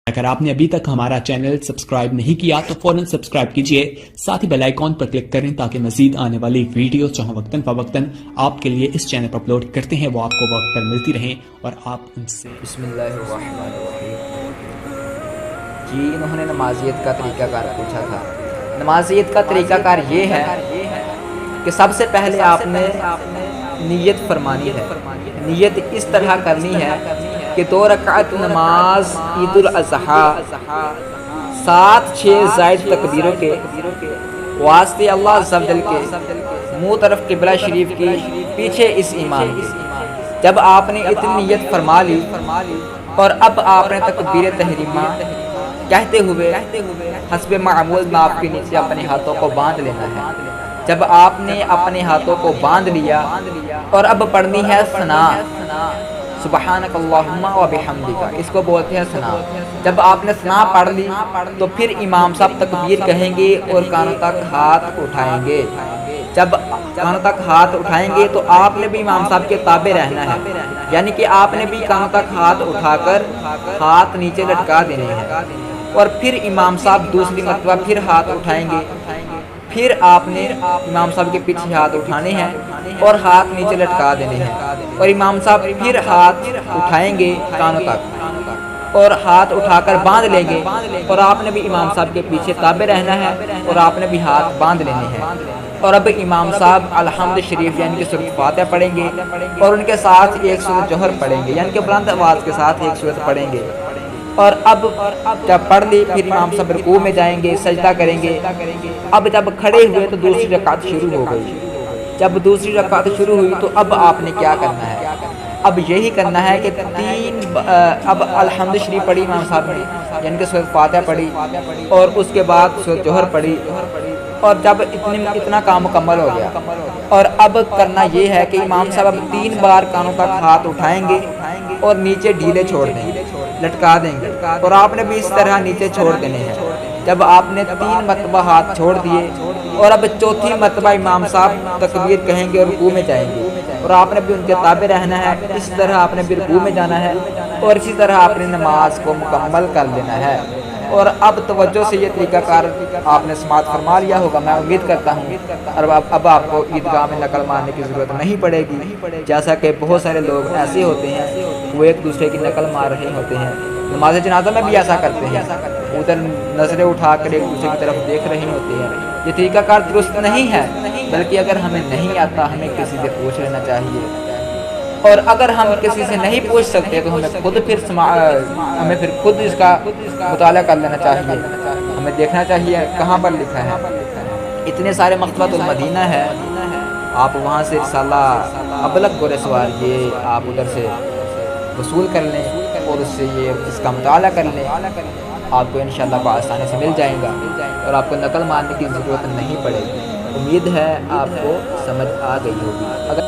अगर आपने अभी तक हमारा चैनल सब्सक्राइब नहीं किया तो फौरन सब्सक्राइब कीजिए, साथ ही बेल आइकॉन पर क्लिक करें ताकि मजीद आने वाली वीडियो जहां वक्तन फवक्तन आपके लिए इस चैनल पर अपलोड करते हैं वो आपको वक्त पर मिलती रहें और आप उनसे। बिस्मिल्लाहिर्रहमानिर्रहीम। जी, इन्होंने नमाजियत का तरीक़ाकार पूछा था। नमाजियत का तरीक़ाकार ये है कि सबसे पहले आपने नियत फरमानी है। नियत इस तरह करनी है कि 2 रकात नमाज ईदुल अज़हा 7-6 ज़ायद तकबीरों के वास्ते अल्लाह अज़्ज़ा वजल के मुँह तरफ क़िबला शरीफ की पीछे इस इमाम की। जब आपने इतनी नियत फरमा ली और अब आपने तकबीर तहरीमा कहते हुए हस्बे मामूल नाप के नीचे अपने हाथों को बांध लेना है। जब आपने अपने हाथों को बांध लिया और अब पढ़नी है सना, सुबहानकल्लाहुम्मा व बिहम्दिका, इसको बोलते हैं सना। जब आपने सना पढ़ ली तो फिर इमाम साहब तकबीर कहेंगे और कानों तक हाथ उठाएंगे। जब कानों तक हाथ उठाएंगे तो आपने भी इमाम साहब के ताबे रहना है, यानी कि आपने भी कानों तक हाथ उठाकर हाथ नीचे लटका देने हैं। और फिर इमाम साहब दूसरी मरतबा फिर हाथ उठाएंगे, फिर आपने इमाम साहब के पीछे हाथ उठाने हैं और हाथ नीचे लटका देने हैं। और इमाम साहब फिर हाथ उठाएंगे कानों तक और हाथ उठाकर बांध लेंगे और आपने भी इमाम साहब के पीछे ताबे रहना है और आपने भी हाथ बांध लेने हैं। और अब इमाम साहब अलहम्द शरीफ यानी कि सूरत फातिहा पढ़ेंगे और उनके साथ एक सूरत जोहर पढ़ेंगे, यानी कि बुलंद आवाज़ के साथ एक सूरत पढ़ेंगे। और अब जब पढ़ ली फिर इमाम साहब रुकू में जाएंगे, सजदा करेंगे। अब जब खड़े हुए तो दूसरी रकात शुरू हो गई। जब दूसरी रकात शुरू हुई तो अब आपने क्या करना है? अब यही करना है कि अब अलहम्द शरीफ पढ़ी इमाम साहब ने, यानी कि सूरत फातिहा पढ़ी और उसके बाद सूरत जोहर पढ़ी। और जब इतना काम मुकम्मल हो गया और अब करना ये है कि इमाम साहब अब 3 बार कानों तक हाथ उठाएंगे और नीचे ढीले छोड़ देंगे, लटका देंगे और आपने भी इस तरह नीचे छोड़ देने हैं। जब आपने 3 मरतबा हाथ छोड़ दिए और अब चौथी मरतबा इमाम साहब तकबीर कहेंगे और रुकू में जाएंगे और आपने भी उनके ताबे रहना है। इस तरह आपने भी रुकू में जाना है और इसी तरह आपने नमाज को मुकम्मल कर लेना है। और अब तवज्जो से ये तरीक़ाकार आपने समाअत फरमा लिया होगा, मैं उम्मीद करता हूँ। और अब आपको ईदगाह में नकल मारने की ज़रूरत नहीं पड़ेगी, जैसा कि बहुत सारे लोग ऐसे होते हैं वो एक दूसरे की नकल मार रहे होते हैं। नमाज जनाजा में भी ऐसा करते हैं, उधर नज़रें उठाकर एक दूसरे की तरफ देख रहे होते हैं। ये तरीक़ाकार दुरुस्त नहीं है, बल्कि अगर हमें नहीं आता हमें किसी से पूछ लेना चाहिए। और अगर हम किसी से नहीं पूछ सकते तो हमें फिर खुद इसका मुताला कर लेना चाहिए। हमें देखना चाहिए कहाँ पर लिखा है। इतने सारे मकतबतुल मदीना है, आप वहाँ से रिसाला अबलग गोरे सवार ये आप उधर से वसूल कर लें और उससे ये इसका मुताला कर लें, आपको इंशाअल्लाह आसानी से मिल जाएगा और आपको नकल मारने की ज़रूरत नहीं पड़ेगी। उम्मीद है आपको समझ आ गई होगी। अगर